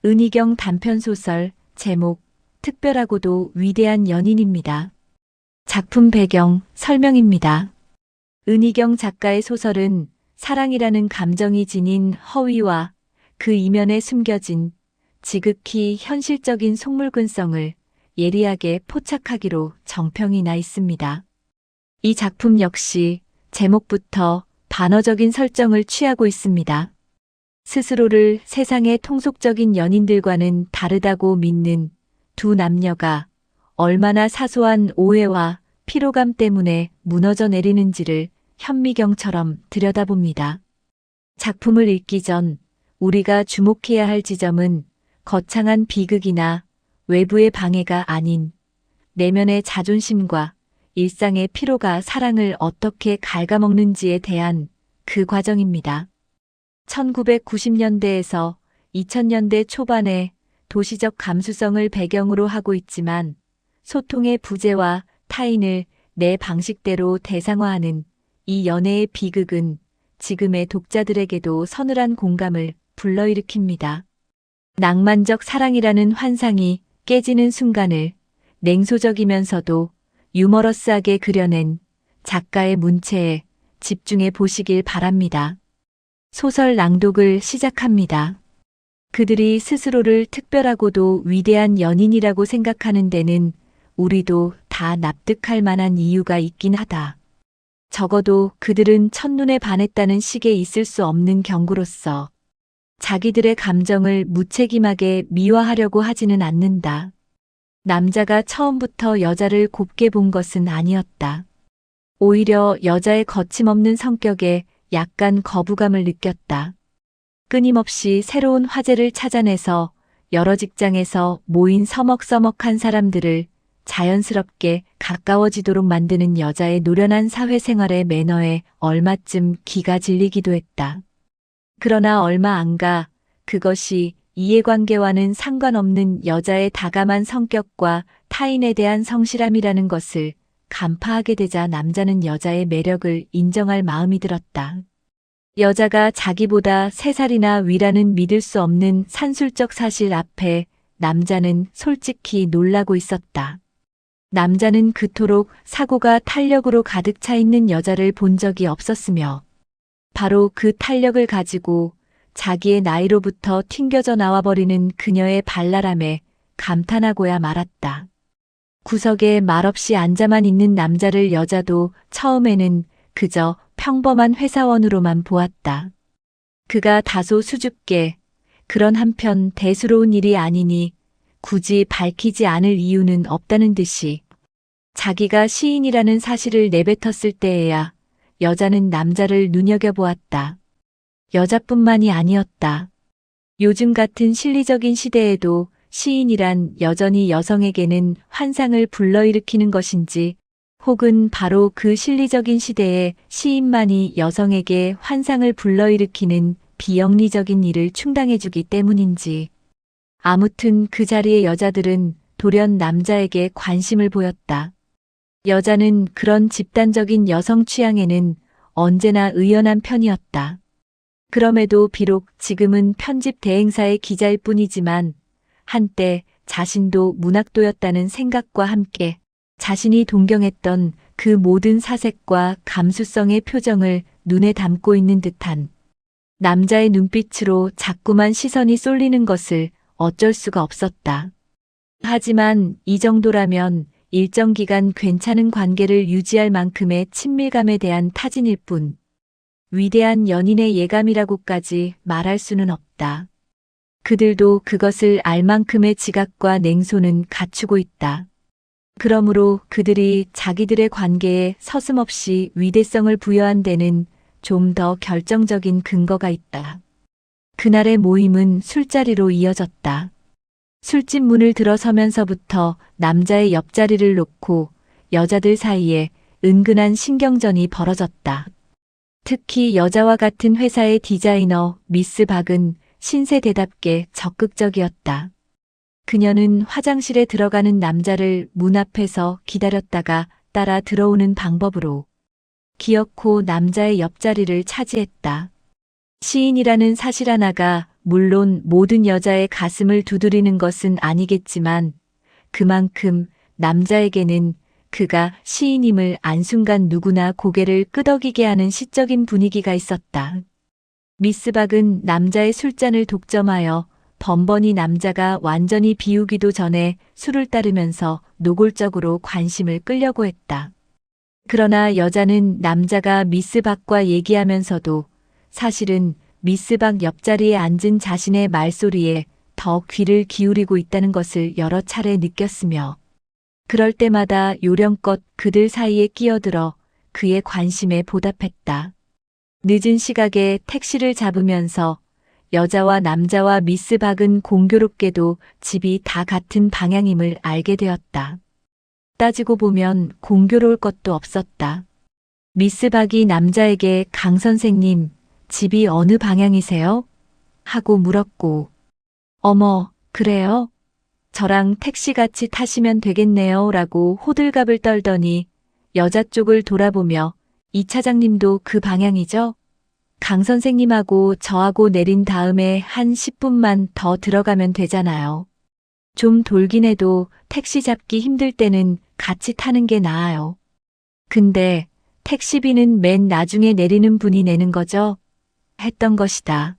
은희경 단편소설 제목 특별하고도 위대한 연인입니다. 작품 배경 설명입니다. 은희경 작가의 소설은 사랑이라는 감정이 지닌 허위와 그 이면에 숨겨진 지극히 현실적인 속물근성을 예리하게 포착하기로 정평이 나 있습니다. 이 작품 역시 제목부터 반어적인 설정을 취하고 있습니다. 스스로를 세상의 통속적인 연인들과는 다르다고 믿는 두 남녀가 얼마나 사소한 오해와 피로감 때문에 무너져 내리는지를 현미경처럼 들여다봅니다. 작품을 읽기 전 우리가 주목해야 할 지점은 거창한 비극이나 외부의 방해가 아닌 내면의 자존심과 일상의 피로가 사랑을 어떻게 갉아먹는지에 대한 그 과정입니다. 1990년대에서 2000년대 초반의 도시적 감수성을 배경으로 하고 있지만 소통의 부재와 타인을 내 방식대로 대상화하는 이 연애의 비극은 지금의 독자들에게도 서늘한 공감을 불러일으킵니다. 낭만적 사랑이라는 환상이 깨지는 순간을 냉소적이면서도 유머러스하게 그려낸 작가의 문체에 집중해 보시길 바랍니다. 소설 낭독을 시작합니다. 그들이 스스로를 특별하고도 위대한 연인이라고 생각하는 데는 우리도 다 납득할 만한 이유가 있긴 하다. 적어도 그들은 첫눈에 반했다는 식에 있을 수 없는 경고로서 자기들의 감정을 무책임하게 미화하려고 하지는 않는다. 남자가 처음부터 여자를 곱게 본 것은 아니었다. 오히려 여자의 거침없는 성격에 약간 거부감을 느꼈다. 끊임없이 새로운 화제를 찾아내서 여러 직장에서 모인 서먹서먹한 사람들을 자연스럽게 가까워지도록 만드는 여자의 노련한 사회생활의 매너에 얼마쯤 기가 질리기도 했다. 그러나 얼마 안 가 그것이 이해관계와는 상관없는 여자의 다감한 성격과 타인에 대한 성실함이라는 것을 간파하게 되자 남자는 여자의 매력을 인정할 마음이 들었다. 여자가 자기보다 3살이나 위라는 믿을 수 없는 산술적 사실 앞에 남자는 솔직히 놀라고 있었다. 남자는 그토록 사고가 탄력으로 가득 차 있는 여자를 본 적이 없었으며 바로 그 탄력을 가지고 자기의 나이로부터 튕겨져 나와버리는 그녀의 발랄함에 감탄하고야 말았다. 구석에 말없이 앉아만 있는 남자를 여자도 처음에는 그저 평범한 회사원으로만 보았다. 그가 다소 수줍게 그런 한편 대수로운 일이 아니니 굳이 밝히지 않을 이유는 없다는 듯이 자기가 시인이라는 사실을 내뱉었을 때에야 여자는 남자를 눈여겨보았다. 여자뿐만이 아니었다. 요즘 같은 실리적인 시대에도 시인이란 여전히 여성에게는 환상을 불러일으키는 것인지 혹은 바로 그 실리적인 시대에 시인만이 여성에게 환상을 불러일으키는 비영리적인 일을 충당해주기 때문인지 아무튼 그 자리의 여자들은 돌연 남자에게 관심을 보였다. 여자는 그런 집단적인 여성 취향에는 언제나 의연한 편이었다. 그럼에도 비록 지금은 편집 대행사의 기자일 뿐이지만 한때 자신도 문학도였다는 생각과 함께 자신이 동경했던 그 모든 사색과 감수성의 표정을 눈에 담고 있는 듯한 남자의 눈빛으로 자꾸만 시선이 쏠리는 것을 어쩔 수가 없었다. 하지만 이 정도라면 일정 기간 괜찮은 관계를 유지할 만큼의 친밀감에 대한 타진일 뿐 위대한 연인의 예감이라고까지 말할 수는 없다. 그들도 그것을 알 만큼의 지각과 냉소는 갖추고 있다. 그러므로 그들이 자기들의 관계에 서슴없이 위대성을 부여한 데는 좀 더 결정적인 근거가 있다. 그날의 모임은 술자리로 이어졌다. 술집 문을 들어서면서부터 남자의 옆자리를 놓고 여자들 사이에 은근한 신경전이 벌어졌다. 특히 여자와 같은 회사의 디자이너 미스 박은 신세대답게 적극적이었다. 그녀는 화장실에 들어가는 남자를 문 앞에서 기다렸다가 따라 들어오는 방법으로 기어코 남자의 옆자리를 차지했다. 시인이라는 사실 하나가 물론 모든 여자의 가슴을 두드리는 것은 아니겠지만 그만큼 남자에게는 그가 시인임을 안순간 누구나 고개를 끄덕이게 하는 시적인 분위기가 있었다. 미스박은 남자의 술잔을 독점하여 번번이 남자가 완전히 비우기도 전에 술을 따르면서 노골적으로 관심을 끌려고 했다. 그러나 여자는 남자가 미스박과 얘기하면서도 사실은 미스박 옆자리에 앉은 자신의 말소리에 더 귀를 기울이고 있다는 것을 여러 차례 느꼈으며 그럴 때마다 요령껏 그들 사이에 끼어들어 그의 관심에 보답했다. 늦은 시각에 택시를 잡으면서 여자와 남자와 미스박은 공교롭게도 집이 다 같은 방향임을 알게 되었다. 따지고 보면 공교로울 것도 없었다. 미스박이 남자에게 강 선생님, 집이 어느 방향이세요? 하고 물었고, 어머, 그래요? 저랑 택시 같이 타시면 되겠네요. 라고 호들갑을 떨더니 여자 쪽을 돌아보며 이 차장님도 그 방향이죠? 강 선생님하고 저하고 내린 다음에 한 10분만 더 들어가면 되잖아요. 좀 돌긴 해도 택시 잡기 힘들 때는 같이 타는 게 나아요. 근데 택시비는 맨 나중에 내리는 분이 내는 거죠? 했던 것이다.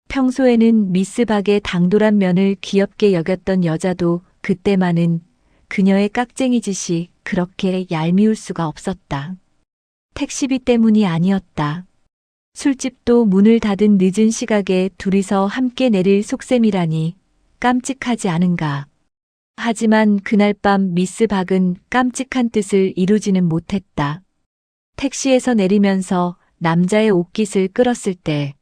평소에는 미스박의 당돌한 면을 귀엽게 여겼던 여자도 그때만은 그녀의 깍쟁이 짓이 그렇게 얄미울 수가 없었다. 택시비 때문이 아니었다. 술집도 문을 닫은 늦은 시각에 둘이서 함께 내릴 속셈이라니 깜찍하지 않은가. 하지만 그날 밤 미스박은 깜찍한 뜻을 이루지는 못했다. 택시에서 내리면서 남자의 옷깃을 끌었을 때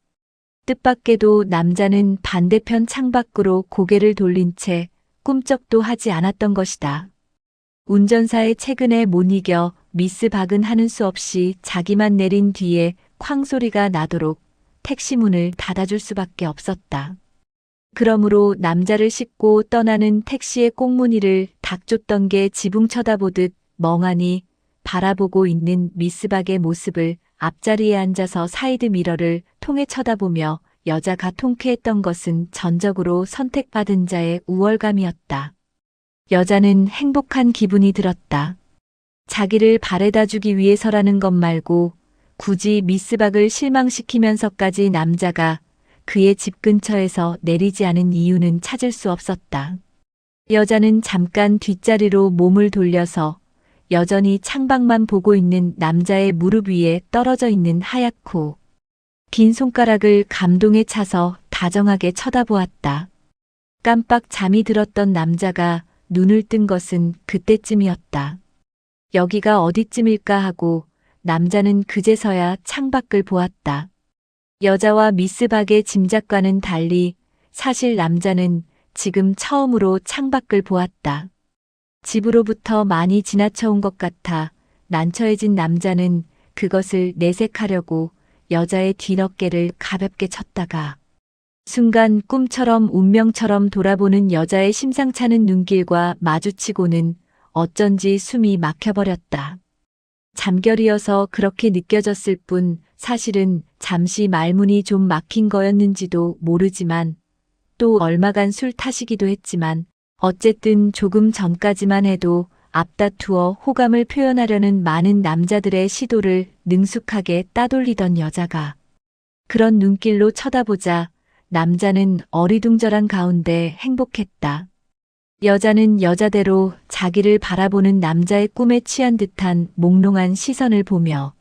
뜻밖에도 남자는 반대편 창밖으로 고개를 돌린 채 꿈쩍도 하지 않았던 것이다. 운전사의 채근에 못 이겨 미스박은 하는 수 없이 자기만 내린 뒤에 쾅 소리가 나도록 택시 문을 닫아줄 수밖에 없었다. 그러므로 남자를 싣고 떠나는 택시의 꽁무니를 닥쳤던 게 지붕 쳐다보듯 멍하니 바라보고 있는 미스박의 모습을 앞자리에 앉아서 사이드 미러를 통해 쳐다보며 여자가 통쾌했던 것은 전적으로 선택받은 자의 우월감이었다. 여자는 행복한 기분이 들었다. 자기를 바래다 주기 위해서라는 것 말고 굳이 미스박을 실망시키면서까지 남자가 그의 집 근처에서 내리지 않은 이유는 찾을 수 없었다. 여자는 잠깐 뒷자리로 몸을 돌려서 여전히 창밖만 보고 있는 남자의 무릎 위에 떨어져 있는 하얗고 긴 손가락을 감동에 차서 다정하게 쳐다보았다. 깜빡 잠이 들었던 남자가 눈을 뜬 것은 그때쯤이었다. 여기가 어디쯤일까 하고 남자는 그제서야 창밖을 보았다. 여자와 미스박의 짐작과는 달리 사실 남자는 지금 처음으로 창밖을 보았다. 집으로부터 많이 지나쳐 온 것 같아 난처해진 남자는 그것을 내색하려고 여자의 뒤덮개를 가볍게 쳤다가 순간 꿈처럼 운명처럼 돌아보는 여자의 심상찮은 눈길과 마주치고는 어쩐지 숨이 막혀버렸다. 잠결이어서 그렇게 느껴졌을 뿐 사실은 잠시 말문이 좀 막힌 거였는지도 모르지만 또 얼마간 술 탓이기도 했지만 어쨌든 조금 전까지만 해도 앞다투어 호감을 표현하려는 많은 남자들의 시도를 능숙하게 따돌리던 여자가 그런 눈길로 쳐다보자 남자는 어리둥절한 가운데 행복했다. 여자는 여자대로 자기를 바라보는 남자의 꿈에 취한 듯한 몽롱한 시선을 보며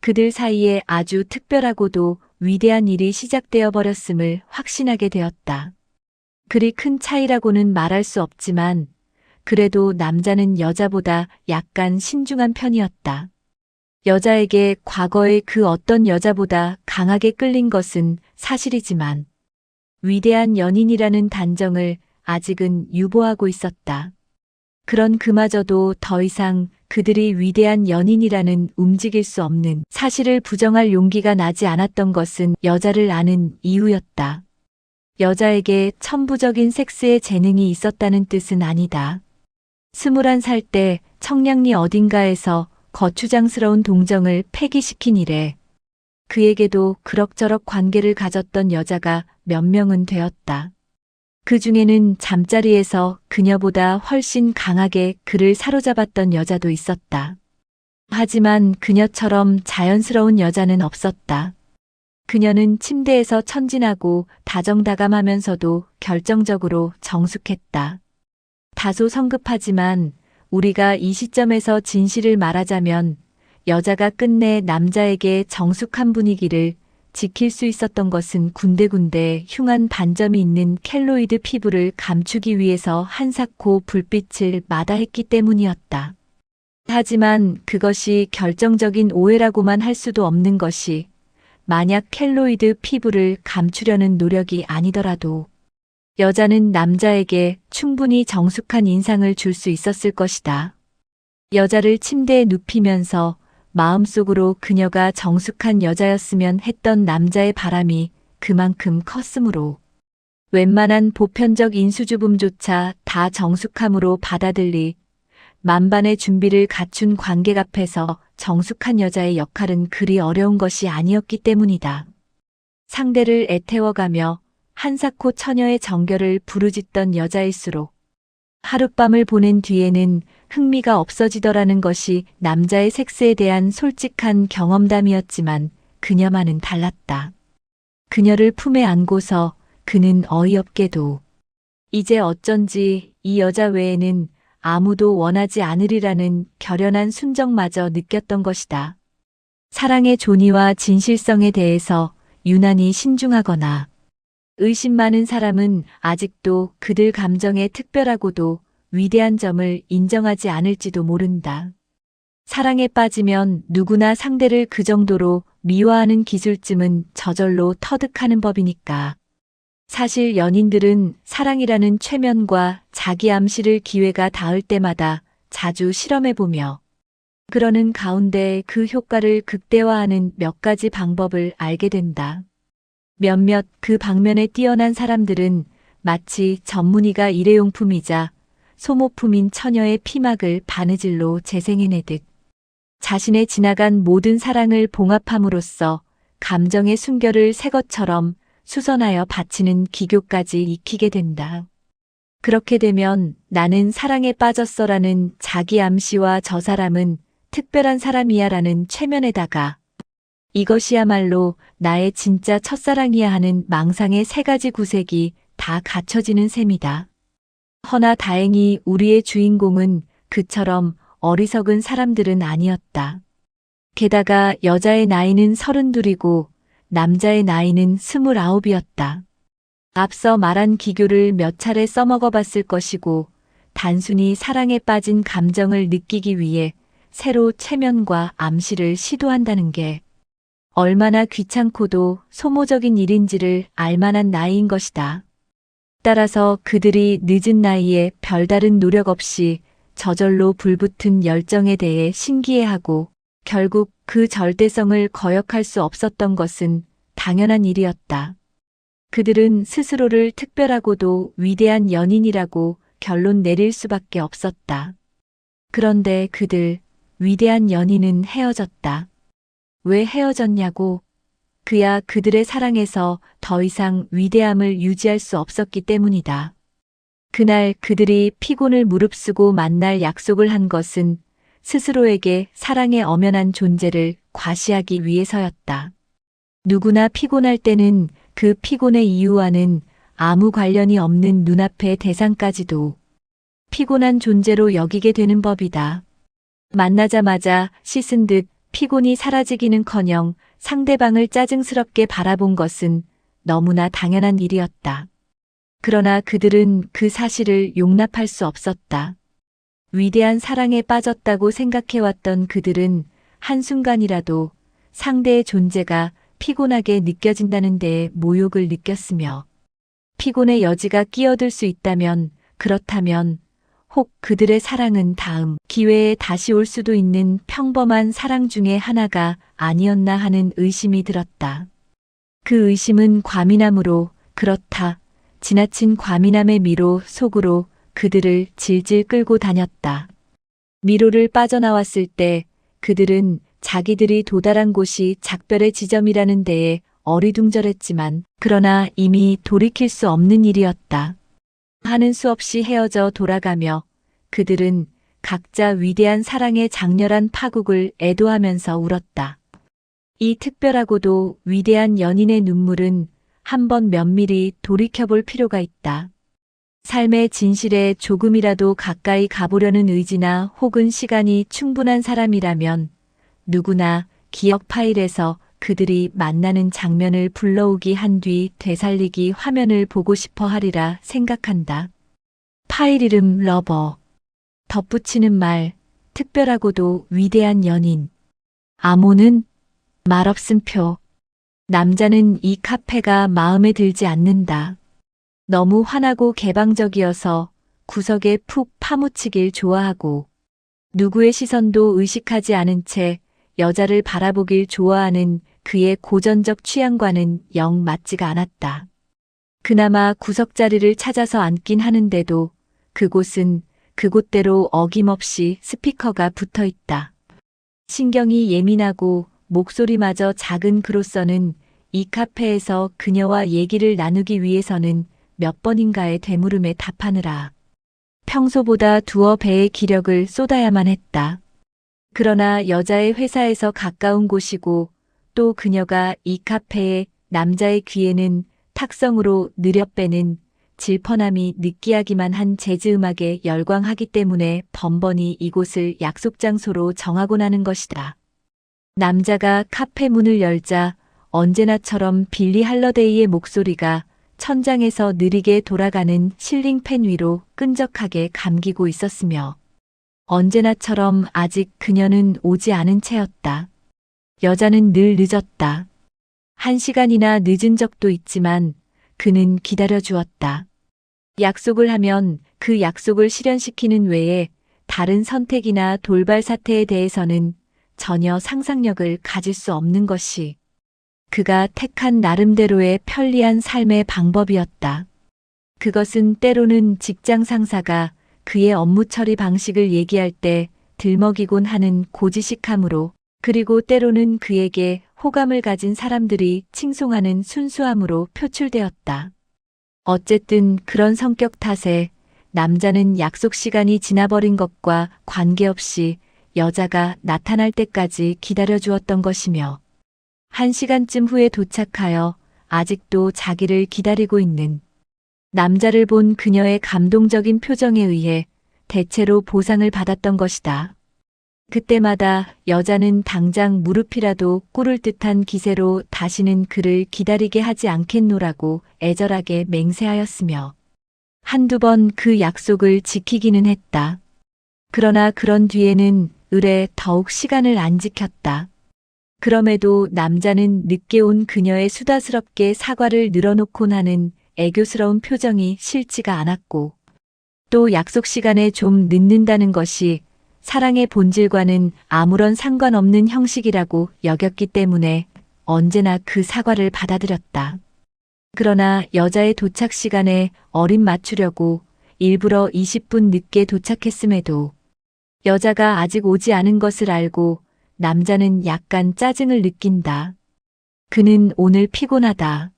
그들 사이에 아주 특별하고도 위대한 일이 시작되어 버렸음을 확신하게 되었다. 그리 큰 차이라고는 말할 수 없지만 그래도 남자는 여자보다 약간 신중한 편이었다. 여자에게 과거의 그 어떤 여자보다 강하게 끌린 것은 사실이지만 위대한 연인이라는 단정을 아직은 유보하고 있었다. 그런 그마저도 더 이상 그들이 위대한 연인이라는 움직일 수 없는 사실을 부정할 용기가 나지 않았던 것은 여자를 아는 이유였다. 여자에게 천부적인 섹스에 재능이 있었다는 뜻은 아니다. 21살 때 청량리 어딘가에서 거추장스러운 동정을 폐기시킨 이래 그에게도 그럭저럭 관계를 가졌던 여자가 몇 명은 되었다. 그 중에는 잠자리에서 그녀보다 훨씬 강하게 그를 사로잡았던 여자도 있었다. 하지만 그녀처럼 자연스러운 여자는 없었다. 그녀는 침대에서 천진하고 다정다감하면서도 결정적으로 정숙했다. 다소 성급하지만 우리가 이 시점에서 진실을 말하자면 여자가 끝내 남자에게 정숙한 분위기를 지킬 수 있었던 것은 군데군데 흉한 반점이 있는 켈로이드 피부를 감추기 위해서 한사코 불빛을 마다했기 때문이었다. 하지만 그것이 결정적인 오해라고만 할 수도 없는 것이 만약 켈로이드 피부를 감추려는 노력이 아니더라도 여자는 남자에게 충분히 정숙한 인상을 줄 수 있었을 것이다. 여자를 침대에 눕히면서 마음속으로 그녀가 정숙한 여자였으면 했던 남자의 바람이 그만큼 컸으므로 웬만한 보편적 인수주범조차 다 정숙함으로 받아들리 만반의 준비를 갖춘 관객 앞에서 정숙한 여자의 역할은 그리 어려운 것이 아니었기 때문이다. 상대를 애태워가며 한사코 처녀의 정결을 부르짖던 여자일수록 하룻밤을 보낸 뒤에는 흥미가 없어지더라는 것이 남자의 섹스에 대한 솔직한 경험담이었지만 그녀만은 달랐다. 그녀를 품에 안고서 그는 어이없게도 이제 어쩐지 이 여자 외에는 아무도 원하지 않으리라는 결연한 순정마저 느꼈던 것이다. 사랑의 존의와 진실성에 대해서 유난히 신중하거나 의심 많은 사람은 아직도 그들 감정의 특별하고도 위대한 점을 인정하지 않을지도 모른다. 사랑에 빠지면 누구나 상대를 그 정도로 미워하는 기술쯤은 저절로 터득하는 법이니까. 사실 연인들은 사랑이라는 최면과 자기 암시를 기회가 닿을 때마다 자주 실험해보며 그러는 가운데 그 효과를 극대화하는 몇 가지 방법을 알게 된다. 몇몇 그 방면에 뛰어난 사람들은 마치 전문의가 일회용품이자 소모품인 처녀의 피막을 바느질로 재생해내듯 자신의 지나간 모든 사랑을 봉합함으로써 감정의 순결을 새 것처럼 수선하여 바치는 기교까지 익히게 된다. 그렇게 되면 나는 사랑에 빠졌어라는 자기 암시와 저 사람은 특별한 사람이야라는 최면에다가 이것이야말로 나의 진짜 첫사랑이야 하는 망상의 세 가지 구색이 다 갖춰지는 셈이다. 허나 다행히 우리의 주인공은 그처럼 어리석은 사람들은 아니었다. 게다가 여자의 나이는 32이고 남자의 나이는 29이었다. 앞서 말한 기교를 몇 차례 써먹어 봤을 것이고 단순히 사랑에 빠진 감정을 느끼기 위해 새로 체면과 암시를 시도한다는 게 얼마나 귀찮고도 소모적인 일인지를 알만한 나이인 것이다. 따라서 그들이 늦은 나이에 별다른 노력 없이 저절로 불붙은 열정에 대해 신기해하고 결국 그 절대성을 거역할 수 없었던 것은 당연한 일이었다. 그들은 스스로를 특별하고도 위대한 연인이라고 결론 내릴 수밖에 없었다. 그런데 그들 위대한 연인은 헤어졌다. 왜 헤어졌냐고? 그야 그들의 사랑에서 더 이상 위대함을 유지할 수 없었기 때문이다. 그날 그들이 피곤을 무릅쓰고 만날 약속을 한 것은 스스로에게 사랑의 엄연한 존재를 과시하기 위해서였다. 누구나 피곤할 때는 그 피곤의 이유와는 아무 관련이 없는 눈앞의 대상까지도 피곤한 존재로 여기게 되는 법이다. 만나자마자 씻은 듯 피곤이 사라지기는커녕 상대방을 짜증스럽게 바라본 것은 너무나 당연한 일이었다. 그러나 그들은 그 사실을 용납할 수 없었다. 위대한 사랑에 빠졌다고 생각해왔던 그들은 한순간이라도 상대의 존재가 피곤하게 느껴진다는 데에 모욕을 느꼈으며 피곤의 여지가 끼어들 수 있다면 그렇다면 혹 그들의 사랑은 다음 기회에 다시 올 수도 있는 평범한 사랑 중에 하나가 아니었나 하는 의심이 들었다. 그 의심은 과민함으로 그렇다. 지나친 과민함의 미로 속으로 그들을 질질 끌고 다녔다. 미로를 빠져나왔을 때 그들은 자기들이 도달한 곳이 작별의 지점이라는 데에 어리둥절했지만 그러나 이미 돌이킬 수 없는 일이었다. 하는 수 없이 헤어져 돌아가며 그들은 각자 위대한 사랑의 장렬한 파국을 애도하면서 울었다. 이 특별하고도 위대한 연인의 눈물은 한번 면밀히 돌이켜볼 필요가 있다. 삶의 진실에 조금이라도 가까이 가보려는 의지나 혹은 시간이 충분한 사람이라면 누구나 기억 파일에서 그들이 만나는 장면을 불러오기 한 뒤 되살리기 화면을 보고 싶어 하리라 생각한다. 파일 이름 러버. 덧붙이는 말, 특별하고도 위대한 연인. 암호는 말없음표. 남자는 이 카페가 마음에 들지 않는다. 너무 환하고 개방적이어서 구석에 푹 파묻히길 좋아하고 누구의 시선도 의식하지 않은 채 여자를 바라보길 좋아하는 그의 고전적 취향과는 영 맞지가 않았다. 그나마 구석자리를 찾아서 앉긴 하는데도 그곳은 그곳대로 어김없이 스피커가 붙어 있다. 신경이 예민하고 목소리마저 작은 그로서는 이 카페에서 그녀와 얘기를 나누기 위해서는 몇 번인가의 되물음에 답하느라 평소보다 두어 배의 기력을 쏟아야만 했다. 그러나 여자의 회사에서 가까운 곳이고 또 그녀가 이 카페에 남자의 귀에는 탁성으로 느려빼는 질펀함이 느끼하기만 한 재즈 음악에 열광하기 때문에 번번이 이곳을 약속 장소로 정하곤 하는 것이다. 남자가 카페 문을 열자 언제나처럼 빌리 할러데이의 목소리가 천장에서 느리게 돌아가는 실링팬 위로 끈적하게 감기고 있었으며 언제나처럼 아직 그녀는 오지 않은 채였다. 여자는 늘 늦었다. 1시간이나 늦은 적도 있지만 그는 기다려 주었다. 약속을 하면 그 약속을 실현시키는 외에 다른 선택이나 돌발 사태에 대해서는 전혀 상상력을 가질 수 없는 것이 그가 택한 나름대로의 편리한 삶의 방법이었다. 그것은 때로는 직장 상사가 그의 업무 처리 방식을 얘기할 때 들먹이곤 하는 고지식함으로 그리고 때로는 그에게 호감을 가진 사람들이 칭송하는 순수함으로 표출되었다. 어쨌든 그런 성격 탓에 남자는 약속 시간이 지나버린 것과 관계없이 여자가 나타날 때까지 기다려주었던 것이며 1시간쯤 후에 도착하여 아직도 자기를 기다리고 있는 남자를 본 그녀의 감동적인 표정에 의해 대체로 보상을 받았던 것이다. 그때마다 여자는 당장 무릎이라도 꿇을 듯한 기세로 다시는 그를 기다리게 하지 않겠노라고 애절하게 맹세하였으며 한두 번 그 약속을 지키기는 했다. 그러나 그런 뒤에는 의례 더욱 시간을 안 지켰다. 그럼에도 남자는 늦게 온 그녀의 수다스럽게 사과를 늘어놓고 나는 애교스러운 표정이 싫지가 않았고 또 약속 시간에 좀 늦는다는 것이 사랑의 본질과는 아무런 상관없는 형식이라고 여겼기 때문에 언제나 그 사과를 받아들였다. 그러나 여자의 도착 시간에 어림 맞추려고 일부러 20분 늦게 도착했음에도 여자가 아직 오지 않은 것을 알고 남자는 약간 짜증을 느낀다. 그는 오늘 피곤하다.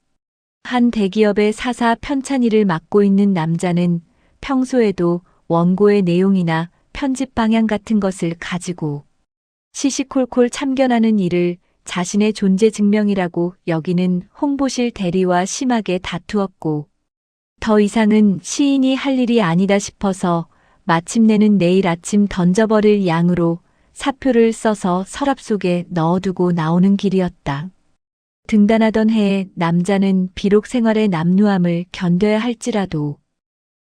한 대기업의 사사 편찬일을 맡고 있는 남자는 평소에도 원고의 내용이나 편집 방향 같은 것을 가지고 시시콜콜 참견하는 일을 자신의 존재 증명이라고 여기는 홍보실 대리와 심하게 다투었고 더 이상은 시인이 할 일이 아니다 싶어서 마침내는 내일 아침 던져버릴 양으로 사표를 써서 서랍 속에 넣어두고 나오는 길이었다. 등단하던 해에 남자는 비록 생활의 남루함을 견뎌야 할지라도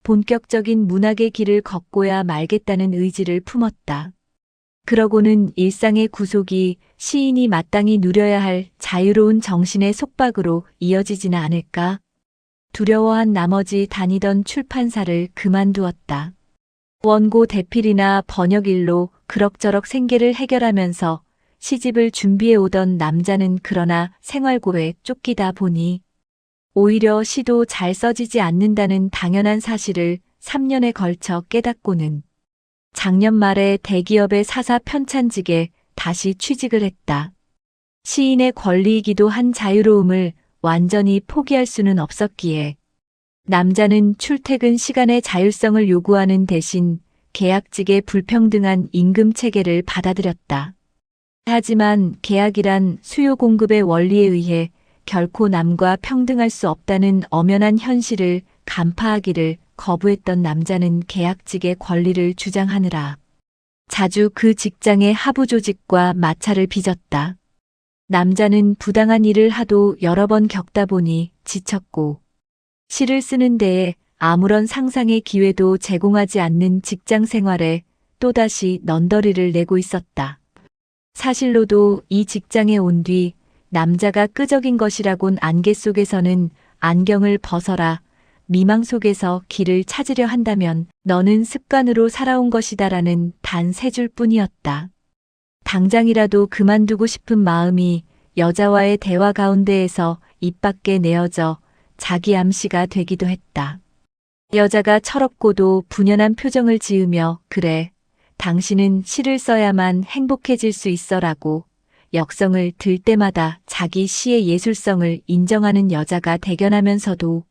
본격적인 문학의 길을 걷고야 말겠다는 의지를 품었다. 그러고는 일상의 구속이 시인이 마땅히 누려야 할 자유로운 정신의 속박으로 이어지지는 않을까? 두려워한 나머지 다니던 출판사를 그만두었다. 원고 대필이나 번역일로 그럭저럭 생계를 해결하면서 시집을 준비해 오던 남자는 그러나 생활고에 쫓기다 보니 오히려 시도 잘 써지지 않는다는 당연한 사실을 3년에 걸쳐 깨닫고는 작년 말에 대기업의 사사 편찬직에 다시 취직을 했다. 시인의 권리이기도 한 자유로움을 완전히 포기할 수는 없었기에 남자는 출퇴근 시간의 자율성을 요구하는 대신 계약직의 불평등한 임금 체계를 받아들였다. 하지만 계약이란 수요 공급의 원리에 의해 결코 남과 평등할 수 없다는 엄연한 현실을 간파하기를 거부했던 남자는 계약직의 권리를 주장하느라 자주 그 직장의 하부 조직과 마찰을 빚었다. 남자는 부당한 일을 하도 여러 번 겪다 보니 지쳤고 시를 쓰는 데에 아무런 상상의 기회도 제공하지 않는 직장 생활에 또다시 넌더리를 내고 있었다. 사실로도 이 직장에 온 뒤 남자가 끄적인 것이라곤 안개 속에서는 안경을 벗어라, 미망 속에서 길을 찾으려 한다면 너는 습관으로 살아온 것이다라는 단 세 줄뿐이었다. 당장이라도 그만두고 싶은 마음이 여자와의 대화 가운데에서 입 밖에 내어져 자기 암시가 되기도 했다. 여자가 철없고도 분연한 표정을 지으며 그래, 당신은 시를 써야만 행복해질 수 있어라고 역성을 들 때마다 자기 시의 예술성을 인정하는 여자가 대견하면서도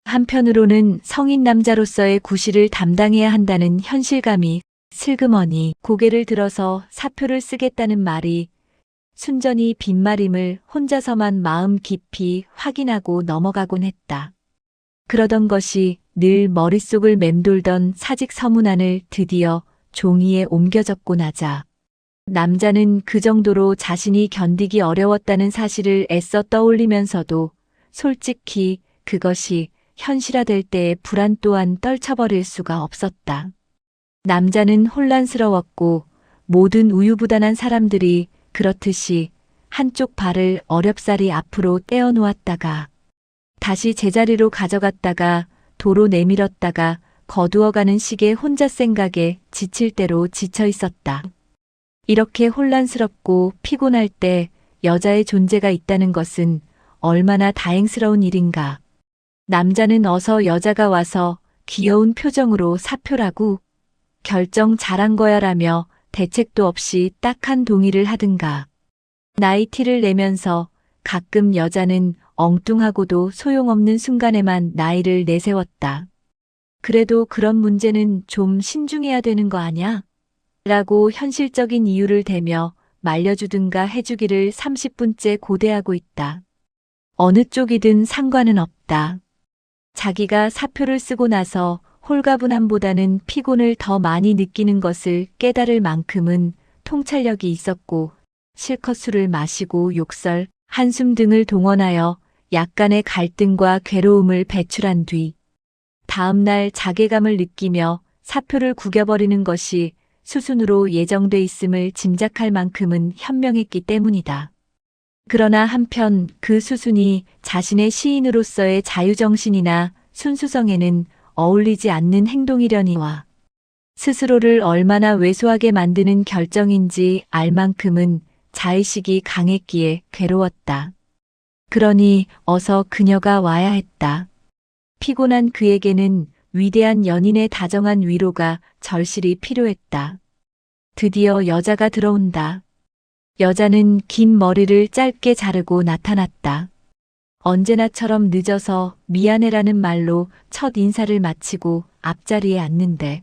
한편으로는 성인 남자로서의 구실을 담당해야 한다는 현실감이 슬그머니 고개를 들어서 사표를 쓰겠다는 말이 순전히 빈말임을 혼자서만 마음 깊이 확인하고 넘어가곤 했다. 그러던 것이 늘 머릿속을 맴돌던 사직 서문안을 드디어 종이에 옮겨 적고 나자 남자는 그 정도로 자신이 견디기 어려웠다는 사실을 애써 떠올리면서도 솔직히 그것이 현실화될 때의 불안 또한 떨쳐버릴 수가 없었다. 남자는 혼란스러웠고 모든 우유부단한 사람들이 그렇듯이 한쪽 발을 어렵사리 앞으로 떼어놓았다가 다시 제자리로 가져갔다가 도로 내밀었다가 거두어가는 식의 혼자 생각에 지칠 대로 지쳐 있었다. 이렇게 혼란스럽고 피곤할 때 여자의 존재가 있다는 것은 얼마나 다행스러운 일인가. 남자는 어서 여자가 와서 귀여운 표정으로 사표라고 결정 잘한 거야라며 대책도 없이 딱한 동의를 하든가. 나이티를 내면서 가끔 여자는 엉뚱하고도 소용없는 순간에만 나이를 내세웠다. 그래도 그런 문제는 좀 신중해야 되는 거 아냐? 라고 현실적인 이유를 대며 말려주든가 해주기를 30분째 고대하고 있다. 어느 쪽이든 상관은 없다. 자기가 사표를 쓰고 나서 홀가분함보다는 피곤을 더 많이 느끼는 것을 깨달을 만큼은 통찰력이 있었고 실컷 술을 마시고 욕설, 한숨 등을 동원하여 약간의 갈등과 괴로움을 배출한 뒤 다음날 자괴감을 느끼며 사표를 구겨버리는 것이 수순으로 예정돼 있음을 짐작할 만큼은 현명했기 때문이다. 그러나 한편 그 수순이 자신의 시인으로서의 자유정신이나 순수성에는 어울리지 않는 행동이려니와 스스로를 얼마나 왜소하게 만드는 결정인지 알 만큼은 자의식이 강했기에 괴로웠다. 그러니 어서 그녀가 와야 했다. 피곤한 그에게는 위대한 연인의 다정한 위로가 절실히 필요했다. 드디어 여자가 들어온다. 여자는 긴 머리를 짧게 자르고 나타났다. 언제나처럼 늦어서 미안해라는 말로 첫 인사를 마치고 앞자리에 앉는데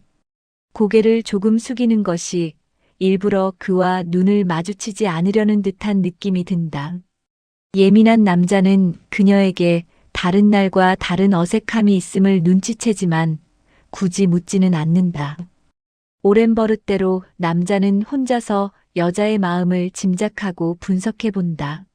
고개를 조금 숙이는 것이 일부러 그와 눈을 마주치지 않으려는 듯한 느낌이 든다. 예민한 남자는 그녀에게 다른 날과 다른 어색함이 있음을 눈치채지만 굳이 묻지는 않는다. 오랜 버릇대로 남자는 혼자서 여자의 마음을 짐작하고 분석해 본다.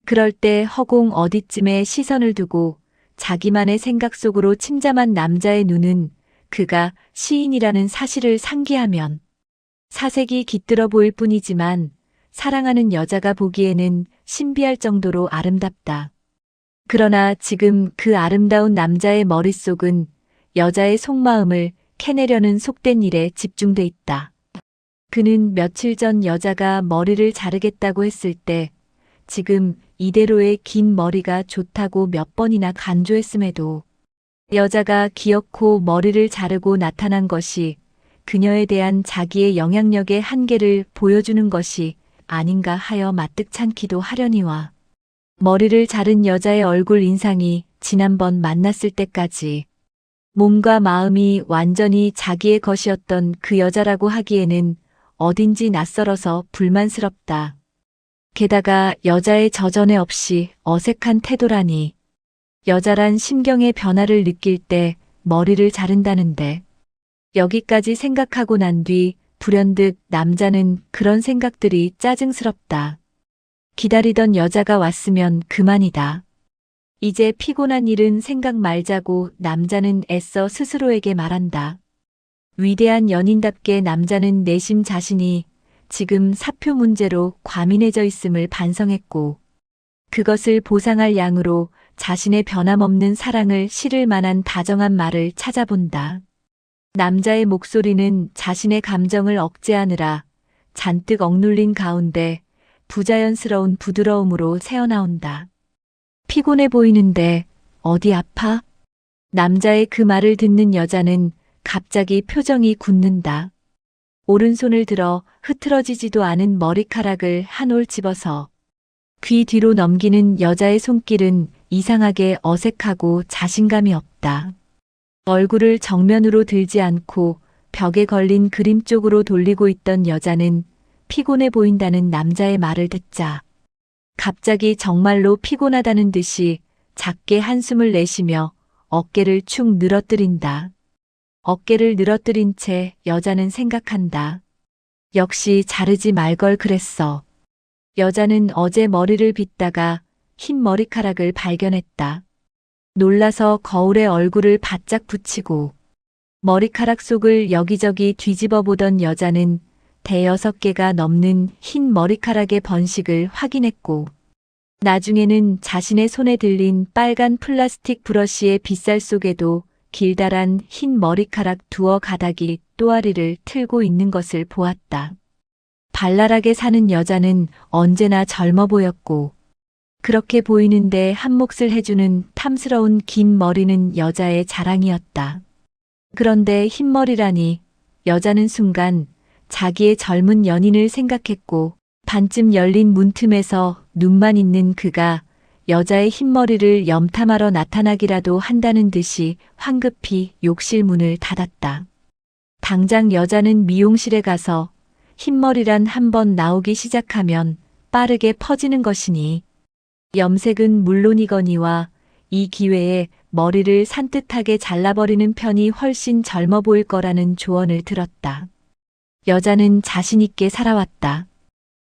그럴 때 허공 어디쯤에 시선을 두고 자기만의 생각 속으로 침잠한 남자의 눈은 그가 시인이라는 사실을 상기하면 사색이 깃들어 보일 뿐이지만 사랑하는 여자가 보기에는 신비할 정도로 아름답다. 그러나 지금 그 아름다운 남자의 머릿속은 여자의 속마음을 캐내려는 속된 일에 집중돼 있다. 그는 며칠 전 여자가 머리를 자르겠다고 했을 때 지금 이대로의 긴 머리가 좋다고 몇 번이나 간주했음에도 여자가 기어코 머리를 자르고 나타난 것이 그녀에 대한 자기의 영향력의 한계를 보여주는 것이 아닌가 하여 마뜩찮기도 하려니와 머리를 자른 여자의 얼굴 인상이 지난번 만났을 때까지 몸과 마음이 완전히 자기의 것이었던 그 여자라고 하기에는 어딘지 낯설어서 불만스럽다. 게다가 여자의 저전에 없이 어색한 태도라니. 여자란 심경의 변화를 느낄 때 머리를 자른다는데 여기까지 생각하고 난 뒤 불현듯 남자는 그런 생각들이 짜증스럽다. 기다리던 여자가 왔으면 그만이다. 이제 피곤한 일은 생각 말자고 남자는 애써 스스로에게 말한다. 위대한 연인답게 남자는 내심 자신이 지금 사표 문제로 과민해져 있음을 반성했고 그것을 보상할 양으로 자신의 변함없는 사랑을 실을 만한 다정한 말을 찾아본다. 남자의 목소리는 자신의 감정을 억제하느라 잔뜩 억눌린 가운데 부자연스러운 부드러움으로 새어나온다. 피곤해 보이는데 어디 아파? 남자의 그 말을 듣는 여자는 갑자기 표정이 굳는다. 오른손을 들어 흐트러지지도 않은 머리카락을 한 올 집어서 귀 뒤로 넘기는 여자의 손길은 이상하게 어색하고 자신감이 없다. 얼굴을 정면으로 들지 않고 벽에 걸린 그림 쪽으로 돌리고 있던 여자는 피곤해 보인다는 남자의 말을 듣자 갑자기 정말로 피곤하다는 듯이 작게 한숨을 내쉬며 어깨를 축 늘어뜨린다. 어깨를 늘어뜨린 채 여자는 생각한다. 역시 자르지 말 걸 그랬어. 여자는 어제 머리를 빗다가 흰 머리카락을 발견했다. 놀라서 거울에 얼굴을 바짝 붙이고 머리카락 속을 여기저기 뒤집어 보던 여자는 대여섯 개가 넘는 흰 머리카락의 번식을 확인했고 나중에는 자신의 손에 들린 빨간 플라스틱 브러쉬의 빗살 속에도 길다란 흰 머리카락 두어 가닥이 또아리를 틀고 있는 것을 보았다. 발랄하게 사는 여자는 언제나 젊어 보였고 그렇게 보이는데 한몫을 해주는 탐스러운 긴 머리는 여자의 자랑이었다. 그런데 흰머리라니 여자는 순간 자기의 젊은 연인을 생각했고 반쯤 열린 문틈에서 눈만 있는 그가 여자의 흰머리를 염탐하러 나타나기라도 한다는 듯이 황급히 욕실 문을 닫았다. 당장 여자는 미용실에 가서 흰머리란 한번 나오기 시작하면 빠르게 퍼지는 것이니 염색은 물론이거니와 이 기회에 머리를 산뜻하게 잘라버리는 편이 훨씬 젊어 보일 거라는 조언을 들었다. 여자는 자신 있게 살아왔다.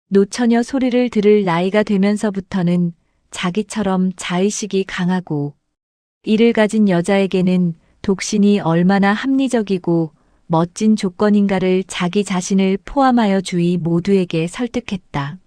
노처녀 소리를 들을 나이가 되면서부터는 자기처럼 자의식이 강하고 이를 가진 여자에게는 독신이 얼마나 합리적이고 멋진 조건인가를 자기 자신을 포함하여 주위 모두에게 설득했다.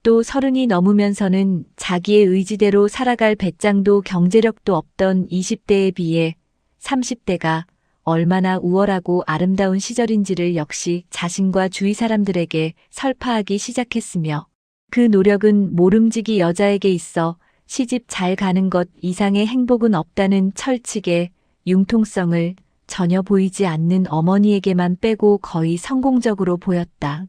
또 30이 넘으면서는 자기의 의지대로 살아갈 배짱도 경제력도 없던 20대에 비해 30대가 얼마나 우월하고 아름다운 시절인지를 역시 자신과 주위 사람들에게 설파하기 시작했으며 그 노력은 모름지기 여자에게 있어 시집 잘 가는 것 이상의 행복은 없다는 철칙의 융통성을 전혀 보이지 않는 어머니에게만 빼고 거의 성공적으로 보였다.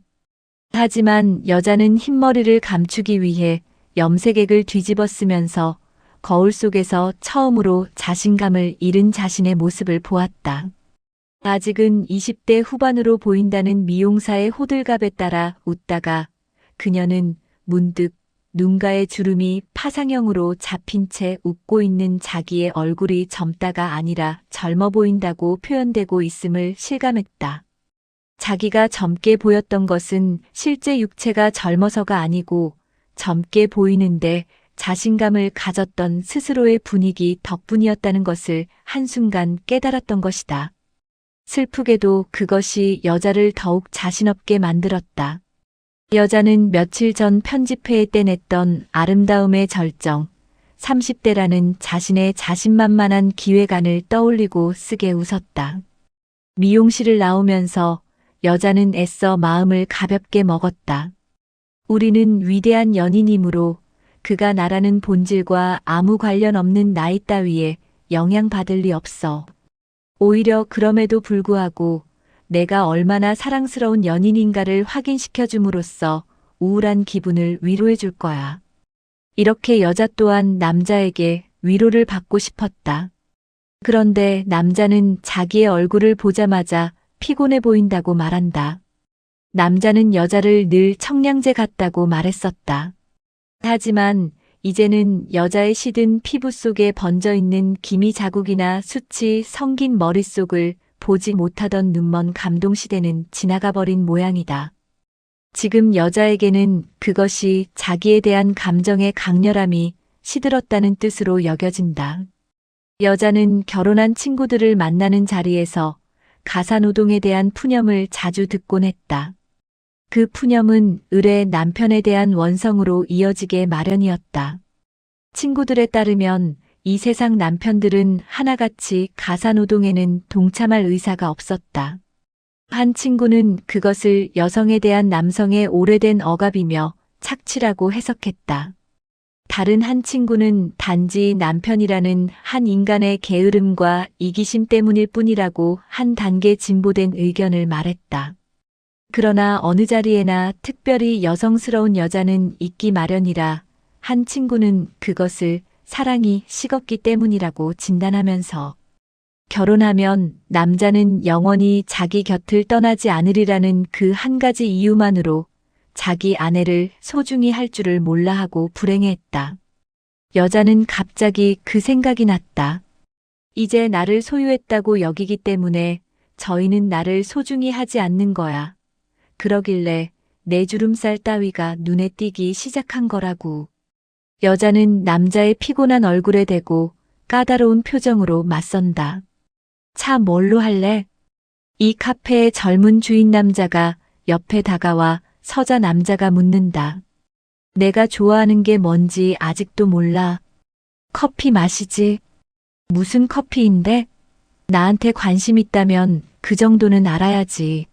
하지만 여자는 흰머리를 감추기 위해 염색액을 뒤집어 쓰면서 거울 속에서 처음으로 자신감을 잃은 자신의 모습을 보았다. 아직은 20대 후반으로 보인다는 미용사의 호들갑에 따라 웃다가 그녀는 문득 눈가의 주름이 파상형으로 잡힌 채 웃고 있는 자기의 얼굴이 젊다가 아니라 젊어 보인다고 표현되고 있음을 실감했다. 자기가 젊게 보였던 것은 실제 육체가 젊어서가 아니고 젊게 보이는데 자신감을 가졌던 스스로의 분위기 덕분이었다는 것을 한순간 깨달았던 것이다. 슬프게도 그것이 여자를 더욱 자신없게 만들었다. 여자는 며칠 전 편집회에 떼냈던 아름다움의 절정, 30대라는 자신의 자신만만한 기획안을 떠올리고 쓰게 웃었다. 미용실을 나오면서 여자는 애써 마음을 가볍게 먹었다. 우리는 위대한 연인이므로 그가 나라는 본질과 아무 관련 없는 나이 따위에 영향받을 리 없어. 오히려 그럼에도 불구하고 내가 얼마나 사랑스러운 연인인가를 확인시켜줌으로써 우울한 기분을 위로해 줄 거야. 이렇게 여자 또한 남자에게 위로를 받고 싶었다. 그런데 남자는 자기의 얼굴을 보자마자 피곤해 보인다고 말한다. 남자는 여자를 늘 청량제 같다고 말했었다. 하지만 이제는 여자의 시든 피부 속에 번져 있는 기미 자국이나 수치 성긴 머릿속을 보지 못하던 눈먼 감동 시대는 지나가 버린 모양이다. 지금 여자에게는 그것이 자기에 대한 감정의 강렬함이 시들었다는 뜻으로 여겨진다. 여자는 결혼한 친구들을 만나는 자리에서 가사노동에 대한 푸념을 자주 듣곤 했다. 그 푸념은 을의 남편에 대한 원성으로 이어지게 마련이었다. 친구들에 따르면 이 세상 남편들은 하나같이 가사노동에는 동참할 의사가 없었다. 한 친구는 그것을 여성에 대한 남성의 오래된 억압이며 착취라고 해석했다. 다른 한 친구는 단지 남편이라는 한 인간의 게으름과 이기심 때문일 뿐이라고 한 단계 진보된 의견을 말했다. 그러나 어느 자리에나 특별히 여성스러운 여자는 있기 마련이라 한 친구는 그것을 사랑이 식었기 때문이라고 진단하면서 결혼하면 남자는 영원히 자기 곁을 떠나지 않으리라는 그 한 가지 이유만으로 자기 아내를 소중히 할 줄을 몰라 하고 불행해했다. 여자는 갑자기 그 생각이 났다. 이제 나를 소유했다고 여기기 때문에 저희는 나를 소중히 하지 않는 거야. 그러길래 내 주름살 따위가 눈에 띄기 시작한 거라고. 여자는 남자의 피곤한 얼굴에 대고 까다로운 표정으로 맞선다. 차 뭘로 할래? 이 카페의 젊은 주인 남자가 옆에 다가와 서자 남자가 묻는다. 내가 좋아하는 게 뭔지 아직도 몰라. 커피 마시지. 무슨 커피인데? 나한테 관심 있다면 그 정도는 알아야지.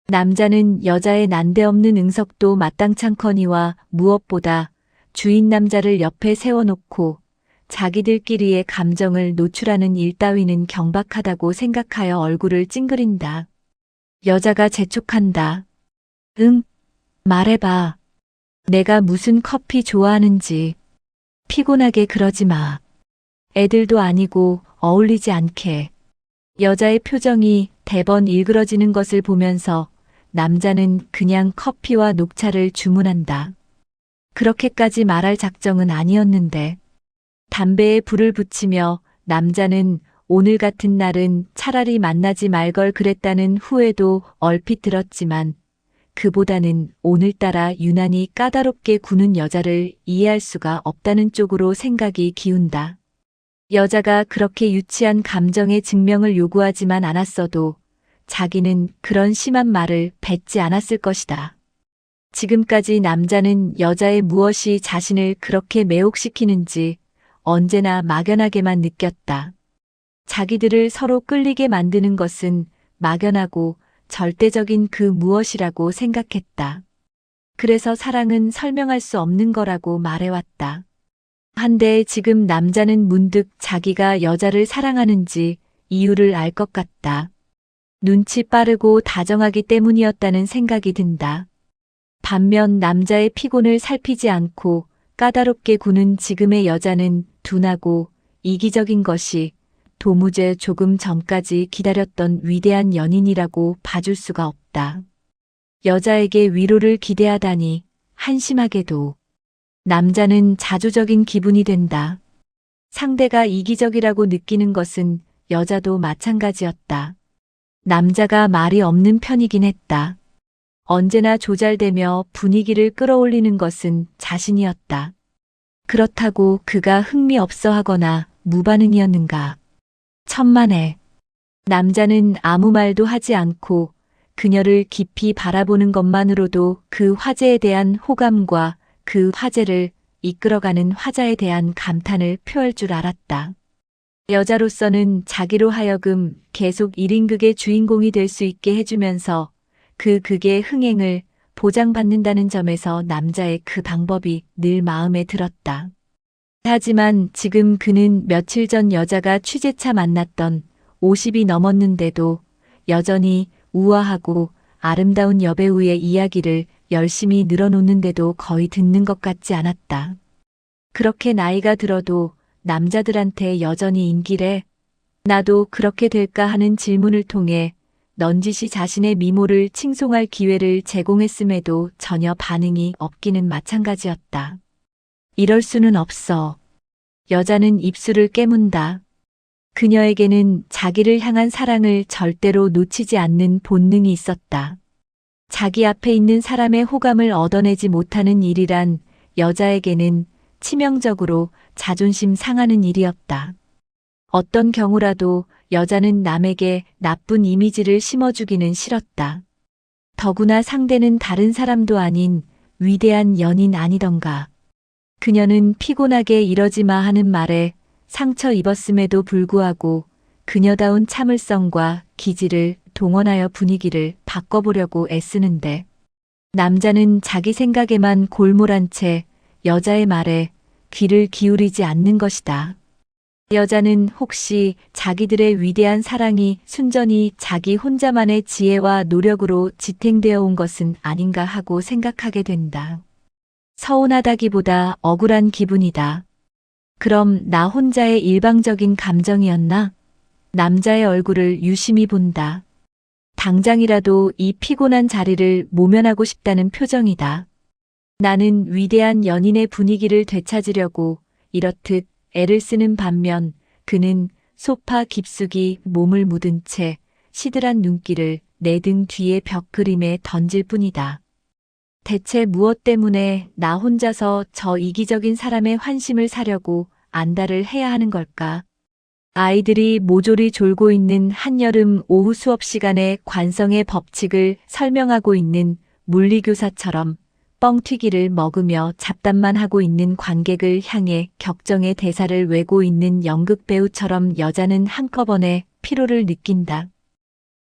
남자는 여자의 난데없는 응석도 마땅찮거니와 무엇보다 주인 남자를 옆에 세워놓고 자기들끼리의 감정을 노출하는 일 따위는 경박하다고 생각하여 얼굴을 찡그린다. 여자가 재촉한다. 응, 말해봐. 내가 무슨 커피 좋아하는지. 피곤하게 그러지 마. 애들도 아니고 어울리지 않게. 여자의 표정이 대번 일그러지는 것을 보면서 남자는 그냥 커피와 녹차를 주문한다. 그렇게까지 말할 작정은 아니었는데. 담배에 불을 붙이며 남자는 오늘 같은 날은 차라리 만나지 말 걸 그랬다는 후회도 얼핏 들었지만 그보다는 오늘따라 유난히 까다롭게 구는 여자를 이해할 수가 없다는 쪽으로 생각이 기운다. 여자가 그렇게 유치한 감정의 증명을 요구하지만 않았어도 자기는 그런 심한 말을 뱉지 않았을 것이다. 지금까지 남자는 여자의 무엇이 자신을 그렇게 매혹시키는지 언제나 막연하게만 느꼈다. 자기들을 서로 끌리게 만드는 것은 막연하고 절대적인 그 무엇이라고 생각했다. 그래서 사랑은 설명할 수 없는 거라고 말해왔다. 한데 지금 남자는 문득 자기가 여자를 사랑하는지 이유를 알 것 같다. 눈치 빠르고 다정하기 때문이었다는 생각이 든다. 반면 남자의 피곤을 살피지 않고 까다롭게 구는 지금의 여자는 둔하고 이기적인 것이 도무제 조금 전까지 기다렸던 위대한 연인이라고 봐줄 수가 없다. 여자에게 위로를 기대하다니 한심하게도 남자는 자조적인 기분이 된다. 상대가 이기적이라고 느끼는 것은 여자도 마찬가지였다. 남자가 말이 없는 편이긴 했다. 언제나 조잘대며 분위기를 끌어올리는 것은 자신이었다. 그렇다고 그가 흥미없어 하거나 무반응이었는가. 천만에. 남자는 아무 말도 하지 않고 그녀를 깊이 바라보는 것만으로도 그 화제에 대한 호감과 그 화제를 이끌어가는 화자에 대한 감탄을 표할 줄 알았다. 여자로서는 자기로 하여금 계속 1인극의 주인공이 될 수 있게 해주면서 그 극의 흥행을 보장받는다는 점에서 남자의 그 방법이 늘 마음에 들었다. 하지만 지금 그는 며칠 전 여자가 취재차 만났던 50이 넘었는데도 여전히 우아하고 아름다운 여배우의 이야기를 열심히 늘어놓는데도 거의 듣는 것 같지 않았다. 그렇게 나이가 들어도 남자들한테 여전히 인기래. 나도 그렇게 될까 하는 질문을 통해 넌지시 자신의 미모를 칭송할 기회를 제공했음에도 전혀 반응이 없기는 마찬가지였다. 이럴 수는 없어. 여자는 입술을 깨문다. 그녀에게는 자기를 향한 사랑을 절대로 놓치지 않는 본능이 있었다. 자기 앞에 있는 사람의 호감을 얻어내지 못하는 일이란 여자에게는 치명적으로 자존심 상하는 일이었다. 어떤 경우라도 여자는 남에게 나쁜 이미지를 심어주기는 싫었다. 더구나 상대는 다른 사람도 아닌 위대한 연인 아니던가. 그녀는 피곤하게 이러지 마 하는 말에 상처 입었음에도 불구하고 그녀다운 참을성과 기지를 동원하여 분위기를 바꿔보려고 애쓰는데 남자는 자기 생각에만 골몰한 채 여자의 말에 귀를 기울이지 않는 것이다. 여자는 혹시 자기들의 위대한 사랑이 순전히 자기 혼자만의 지혜와 노력으로 지탱되어 온 것은 아닌가 하고 생각하게 된다. 서운하다기보다 억울한 기분이다. 그럼 나 혼자의 일방적인 감정이었나? 남자의 얼굴을 유심히 본다. 당장이라도 이 피곤한 자리를 모면하고 싶다는 표정이다. 나는 위대한 연인의 분위기를 되찾으려고 이렇듯 애를 쓰는 반면 그는 소파 깊숙이 몸을 묻은 채 시들한 눈길을 내 등 뒤의 벽 그림에 던질 뿐이다. 대체 무엇 때문에 나 혼자서 저 이기적인 사람의 환심을 사려고 안달을 해야 하는 걸까? 아이들이 모조리 졸고 있는 한여름 오후 수업 시간에 관성의 법칙을 설명하고 있는 물리교사처럼 뻥튀기를 먹으며 잡담만 하고 있는 관객을 향해 격정의 대사를 외고 있는 연극 배우처럼 여자는 한꺼번에 피로를 느낀다.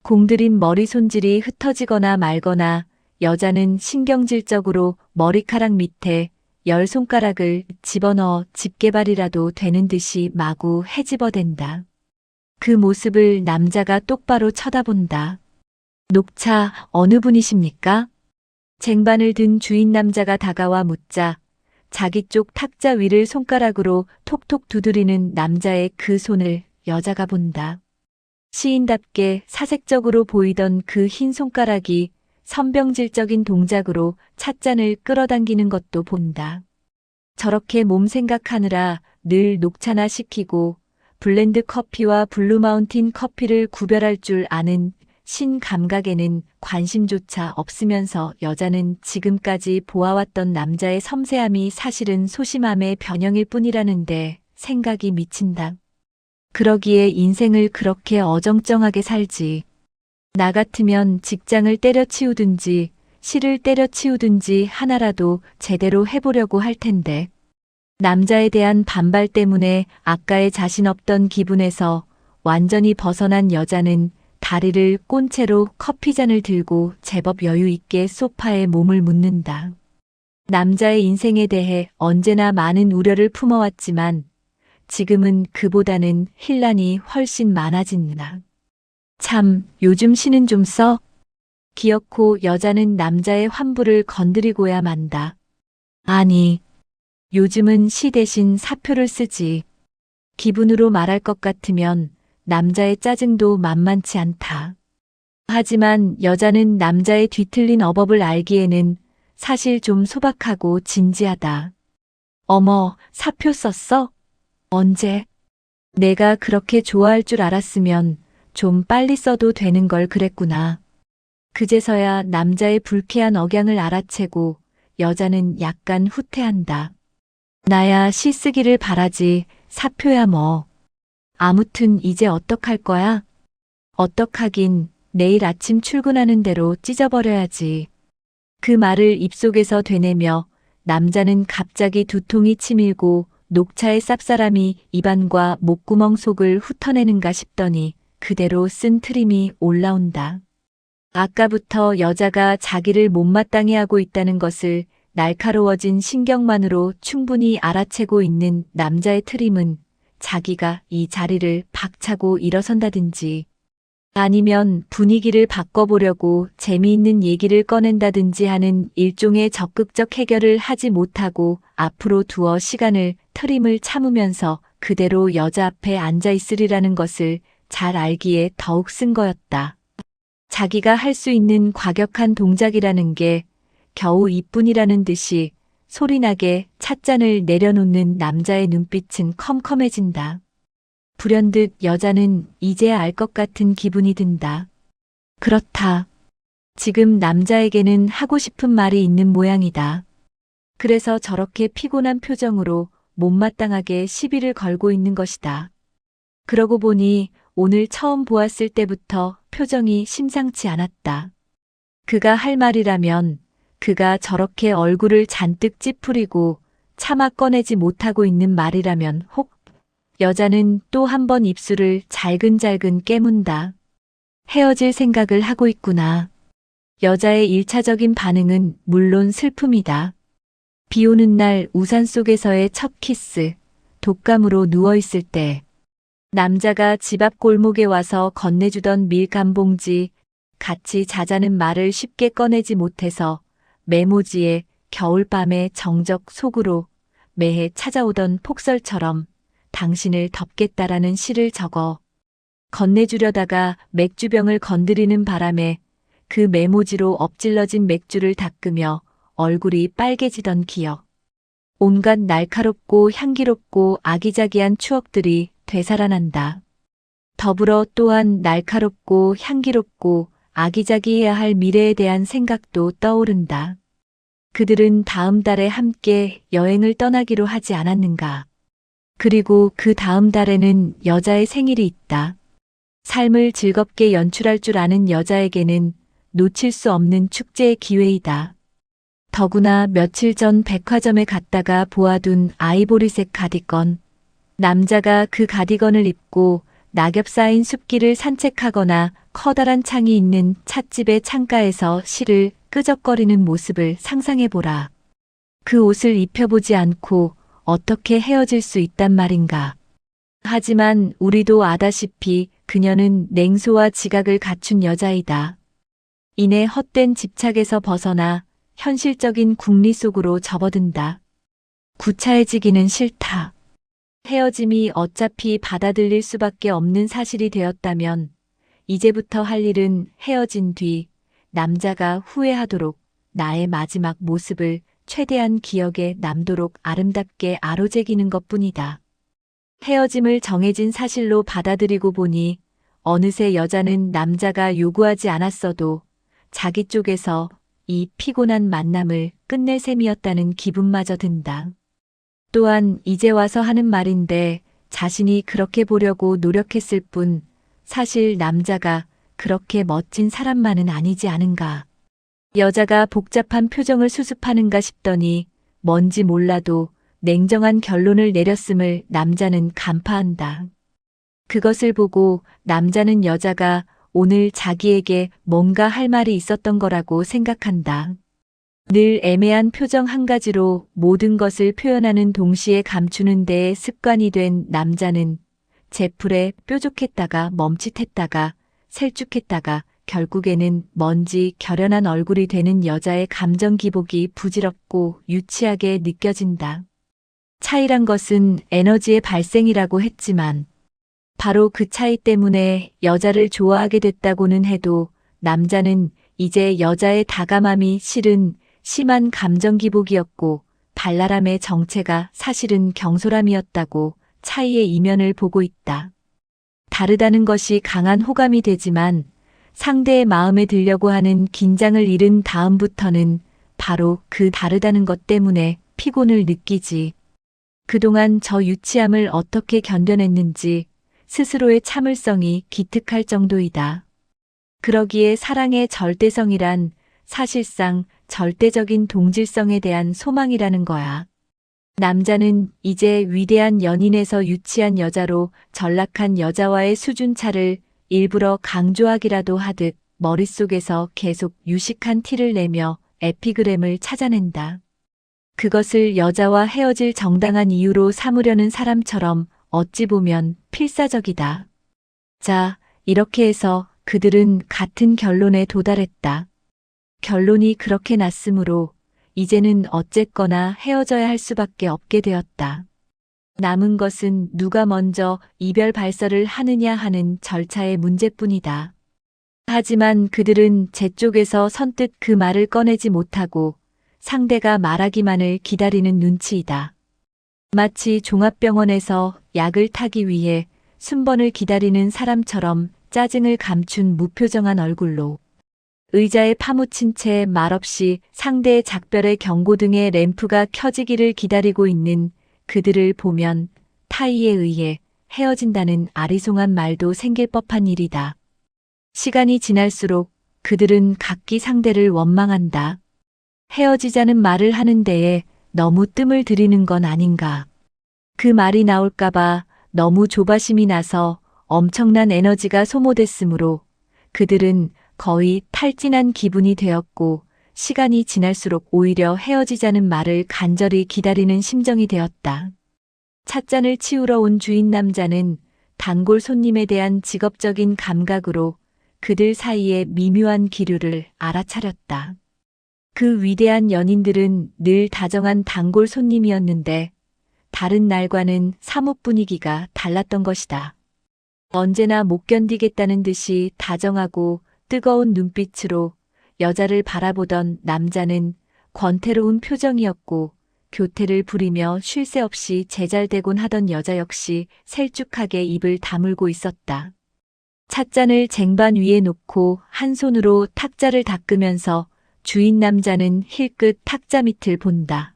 공들인 머리 손질이 흩어지거나 말거나 여자는 신경질적으로 머리카락 밑에 10손가락을 집어넣어 집게발이라도 되는 듯이 마구 헤집어댄다. 그 모습을 남자가 똑바로 쳐다본다. 녹차 어느 분이십니까? 쟁반을 든 주인 남자가 다가와 묻자 자기 쪽 탁자 위를 손가락으로 톡톡 두드리는 남자의 그 손을 여자가 본다. 시인답게 사색적으로 보이던 그 흰 손가락이 선병질적인 동작으로 찻잔을 끌어당기는 것도 본다. 저렇게 몸 생각하느라 늘 녹차나 시키고 블렌드 커피와 블루마운틴 커피를 구별할 줄 아는 신감각에는 관심조차 없으면서 여자는 지금까지 보아왔던 남자의 섬세함이 사실은 소심함의 변형일 뿐이라는데 생각이 미친다. 그러기에 인생을 그렇게 어정쩡하게 살지. 나 같으면 직장을 때려치우든지 시를 때려치우든지 하나라도 제대로 해보려고 할 텐데. 남자에 대한 반발 때문에 아까의 자신 없던 기분에서 완전히 벗어난 여자는 다리를 꼰 채로 커피잔을 들고 제법 여유 있게 소파에 몸을 묻는다. 남자의 인생에 대해 언제나 많은 우려를 품어왔지만 지금은 그보다는 혼란이 훨씬 많아진다. 참, 요즘 시는 좀 써? 기어코 여자는 남자의 환부를 건드리고야 만다. 아니, 요즘은 시 대신 사표를 쓰지. 기분으로 말할 것 같으면 남자의 짜증도 만만치 않다. 하지만 여자는 남자의 뒤틀린 어법을 알기에는 사실 좀 소박하고 진지하다. 어머, 사표 썼어? 언제? 내가 그렇게 좋아할 줄 알았으면 좀 빨리 써도 되는 걸 그랬구나. 그제서야 남자의 불쾌한 억양을 알아채고 여자는 약간 후퇴한다. 나야 시 쓰기를 바라지 사표야 뭐. 아무튼 이제 어떡할 거야? 어떡하긴 내일 아침 출근하는 대로 찢어버려야지. 그 말을 입속에서 되뇌며 남자는 갑자기 두통이 치밀고 녹차의 쌉싸람이 입안과 목구멍 속을 훑어내는가 싶더니 그대로 쓴 트림이 올라온다. 아까부터 여자가 자기를 못마땅해 하고 있다는 것을 날카로워진 신경만으로 충분히 알아채고 있는 남자의 트림은 자기가 이 자리를 박차고 일어선다든지 아니면 분위기를 바꿔보려고 재미있는 얘기를 꺼낸다든지 하는 일종의 적극적 해결을 하지 못하고 앞으로 두어 시간을 트림을 참으면서 그대로 여자 앞에 앉아 있으리라는 것을 잘 알기에 더욱 쓴 거였다. 자기가 할 수 있는 과격한 동작이라는 게 겨우 이뿐이라는 듯이 소리나게 찻잔을 내려놓는 남자의 눈빛은 컴컴해진다. 불현듯 여자는 이제야 알 것 같은 기분이 든다. 그렇다. 지금 남자에게는 하고 싶은 말이 있는 모양이다. 그래서 저렇게 피곤한 표정으로 못마땅하게 시비를 걸고 있는 것이다. 그러고 보니 오늘 처음 보았을 때부터 표정이 심상치 않았다. 그가 할 말이라면 그가 저렇게 얼굴을 잔뜩 찌푸리고 차마 꺼내지 못하고 있는 말이라면 혹 여자는 또 한 번 입술을 잘근잘근 깨문다. 헤어질 생각을 하고 있구나. 여자의 1차적인 반응은 물론 슬픔이다. 비 오는 날 우산 속에서의 첫 키스, 독감으로 누워있을 때, 남자가 집 앞 골목에 와서 건네주던 밀감 봉지, 같이 자자는 말을 쉽게 꺼내지 못해서 메모지에 겨울밤의 정적 속으로 매해 찾아오던 폭설처럼 당신을 덮겠다라는 시를 적어 건네주려다가 맥주병을 건드리는 바람에 그 메모지로 엎질러진 맥주를 닦으며 얼굴이 빨개지던 기억. 온갖 날카롭고 향기롭고 아기자기한 추억들이 되살아난다. 더불어 또한 날카롭고 향기롭고 아기자기해야 할 미래에 대한 생각도 떠오른다. 그들은 다음 달에 함께 여행을 떠나기로 하지 않았는가. 그리고 그 다음 달에는 여자의 생일이 있다. 삶을 즐겁게 연출할 줄 아는 여자에게는 놓칠 수 없는 축제의 기회이다. 더구나 며칠 전 백화점에 갔다가 보아둔 아이보리색 가디건. 남자가 그 가디건을 입고 낙엽 쌓인 숲길을 산책하거나 커다란 창이 있는 찻집의 창가에서 시를 끄적거리는 모습을 상상해보라. 그 옷을 입혀보지 않고 어떻게 헤어질 수 있단 말인가. 하지만 우리도 아다시피 그녀는 냉소와 지각을 갖춘 여자이다. 이내 헛된 집착에서 벗어나 현실적인 궁리 속으로 접어든다. 구차해지기는 싫다. 헤어짐이 어차피 받아들일 수밖에 없는 사실이 되었다면 이제부터 할 일은 헤어진 뒤 남자가 후회하도록 나의 마지막 모습을 최대한 기억에 남도록 아름답게 아로새기는 것뿐이다. 헤어짐을 정해진 사실로 받아들이고 보니 어느새 여자는 남자가 요구하지 않았어도 자기 쪽에서 이 피곤한 만남을 끝낼 셈이었다는 기분마저 든다. 또한 이제 와서 하는 말인데 자신이 그렇게 보려고 노력했을 뿐 사실 남자가 그렇게 멋진 사람만은 아니지 않은가. 여자가 복잡한 표정을 수습하는가 싶더니 뭔지 몰라도 냉정한 결론을 내렸음을 남자는 간파한다. 그것을 보고 남자는 여자가 오늘 자기에게 뭔가 할 말이 있었던 거라고 생각한다. 늘 애매한 표정 한 가지로 모든 것을 표현하는 동시에 감추는 데에 습관이 된 남자는 제풀에 뾰족했다가 멈칫했다가 셀쭉했다가 결국에는 먼지 결연한 얼굴이 되는 여자의 감정 기복이 부질없고 유치하게 느껴진다. 차이란 것은 에너지의 발생이라고 했지만 바로 그 차이 때문에 여자를 좋아하게 됐다고는 해도 남자는 이제 여자의 다감함이 실은 심한 감정 기복이었고 발랄함의 정체가 사실은 경솔함이었다고 차이의 이면을 보고 있다. 다르다는 것이 강한 호감이 되지만 상대의 마음에 들려고 하는 긴장을 잃은 다음부터는 바로 그 다르다는 것 때문에 피곤을 느끼지. 그동안 저 유치함을 어떻게 견뎌냈는지 스스로의 참을성이 기특할 정도이다. 그러기에 사랑의 절대성이란 사실상 절대적인 동질성에 대한 소망이라는 거야. 남자는 이제 위대한 연인에서 유치한 여자로 전락한 여자와의 수준차를 일부러 강조하기라도 하듯 머릿속에서 계속 유식한 티를 내며 에피그램을 찾아낸다. 그것을 여자와 헤어질 정당한 이유로 삼으려는 사람처럼 어찌 보면 필사적이다. 자, 이렇게 해서 그들은 같은 결론에 도달했다. 결론이 그렇게 났으므로 이제는 어쨌거나 헤어져야 할 수밖에 없게 되었다. 남은 것은 누가 먼저 이별 발설을 하느냐 하는 절차의 문제뿐이다. 하지만 그들은 제 쪽에서 선뜻 그 말을 꺼내지 못하고 상대가 말하기만을 기다리는 눈치이다. 마치 종합병원에서 약을 타기 위해 순번을 기다리는 사람처럼 짜증을 감춘 무표정한 얼굴로 의자에 파묻힌 채 말없이 상대의 작별의 경고등의 램프가 켜지기를 기다리고 있는 그들을 보면 타의에 의해 헤어진다는 아리송한 말도 생길 법한 일이다. 시간이 지날수록 그들은 각기 상대를 원망한다. 헤어지자는 말을 하는 데에 너무 뜸을 들이는 건 아닌가. 그 말이 나올까봐 너무 조바심이 나서 엄청난 에너지가 소모됐으므로 그들은 거의 탈진한 기분이 되었고 시간이 지날수록 오히려 헤어지자는 말을 간절히 기다리는 심정이 되었다. 찻잔을 치우러 온 주인 남자는 단골 손님에 대한 직업적인 감각으로 그들 사이의 미묘한 기류를 알아차렸다. 그 위대한 연인들은 늘 다정한 단골 손님이었는데 다른 날과는 사뭇 분위기가 달랐던 것이다. 언제나 못 견디겠다는 듯이 다정하고 뜨거운 눈빛으로 여자를 바라보던 남자는 권태로운 표정이었고 교태를 부리며 쉴 새 없이 제잘대곤 하던 여자 역시 셀쭉하게 입을 다물고 있었다. 찻잔을 쟁반 위에 놓고 한 손으로 탁자를 닦으면서 주인 남자는 힐끗 탁자 밑을 본다.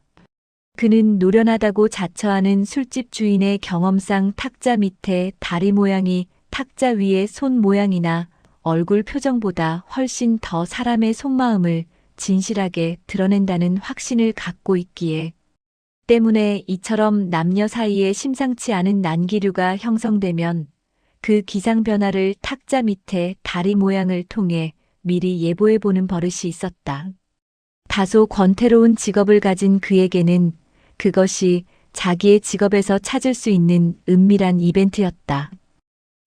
그는 노련하다고 자처하는 술집 주인의 경험상 탁자 밑에 다리 모양이 탁자 위의 손 모양이나 얼굴 표정보다 훨씬 더 사람의 속마음을 진실하게 드러낸다는 확신을 갖고 있기에 때문에 이처럼 남녀 사이에 심상치 않은 난기류가 형성되면 그 기상 변화를 탁자 밑에 다리 모양을 통해 미리 예보해보는 버릇이 있었다. 다소 권태로운 직업을 가진 그에게는 그것이 자기의 직업에서 찾을 수 있는 은밀한 이벤트였다.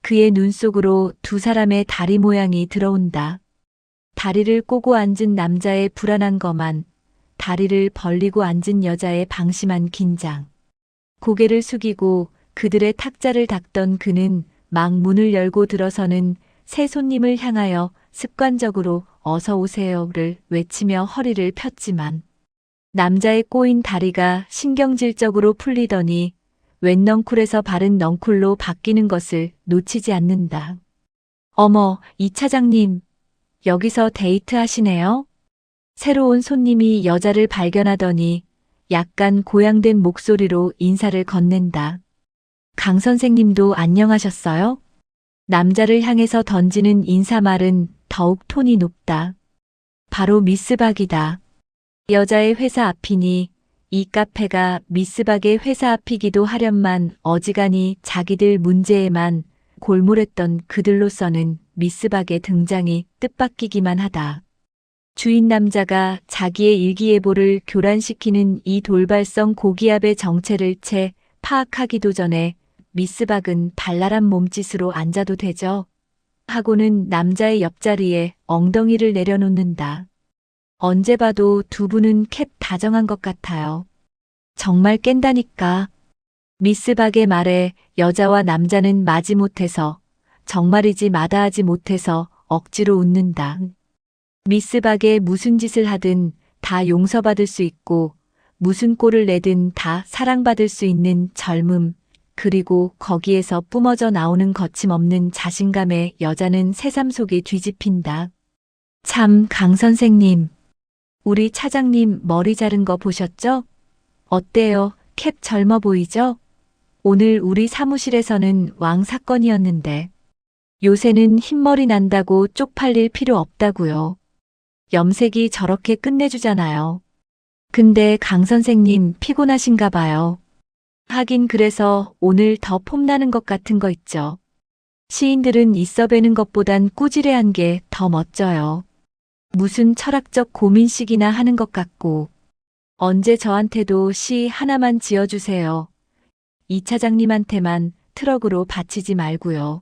그의 눈 속으로 두 사람의 다리 모양이 들어온다. 다리를 꼬고 앉은 남자의 불안한 거만, 다리를 벌리고 앉은 여자의 방심한 긴장. 고개를 숙이고 그들의 탁자를 닦던 그는 막 문을 열고 들어서는 새 손님을 향하여 습관적으로 어서 오세요를 외치며 허리를 폈지만 남자의 꼬인 다리가 신경질적으로 풀리더니 웬 넝쿨에서 바른 넝쿨로 바뀌는 것을 놓치지 않는다. 어머, 이 차장님, 여기서 데이트 하시네요? 새로운 손님이 여자를 발견하더니 약간 고양된 목소리로 인사를 건넨다. 강 선생님도 안녕하셨어요? 남자를 향해서 던지는 인사말은 더욱 톤이 높다. 바로 미스 박이다. 여자의 회사 앞이니 이 카페가 미스 박의 회사 앞이기도 하련만 어지간히 자기들 문제에만 골몰했던 그들로서는 미스 박의 등장이 뜻밖이기만 하다. 주인 남자가 자기의 일기예보를 교란시키는 이 돌발성 고기압의 정체를 채 파악하기도 전에 미스 박은 발랄한 몸짓으로 앉아도 되죠? 하고는 남자의 옆자리에 엉덩이를 내려놓는다. 언제 봐도 두 분은 캡 다정한 것 같아요. 정말 깬다니까. 미스 박의 말에 여자와 남자는 마지못해서 정말이지 마다하지 못해서 억지로 웃는다. 미스 박에 무슨 짓을 하든 다 용서받을 수 있고 무슨 꼴을 내든 다 사랑받을 수 있는 젊음, 그리고 거기에서 뿜어져 나오는 거침없는 자신감에 여자는 새삼 속이 뒤집힌다. 참, 강 선생님. 우리 차장님 머리 자른 거 보셨죠? 어때요? 캡 젊어 보이죠? 오늘 우리 사무실에서는 왕 사건이었는데 요새는 흰머리 난다고 쪽팔릴 필요 없다고요. 염색이 저렇게 끝내주잖아요. 근데 강 선생님 피곤하신가 봐요. 하긴 그래서 오늘 더 폼나는 것 같은 거 있죠. 시인들은 있어 뵈는 것보단 꾸지레한 게 더 멋져요. 무슨 철학적 고민식이나 하는 것 같고. 언제 저한테도 시 하나만 지어주세요. 이 차장님한테만 트럭으로 바치지 말고요.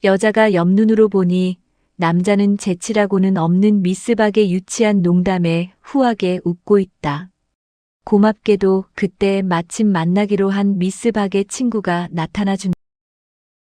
여자가 옆눈으로 보니 남자는 재치라고는 없는 미스박의 유치한 농담에 후하게 웃고 있다. 고맙게도 그때 마침 만나기로 한 미스박의 친구가 나타나 준다.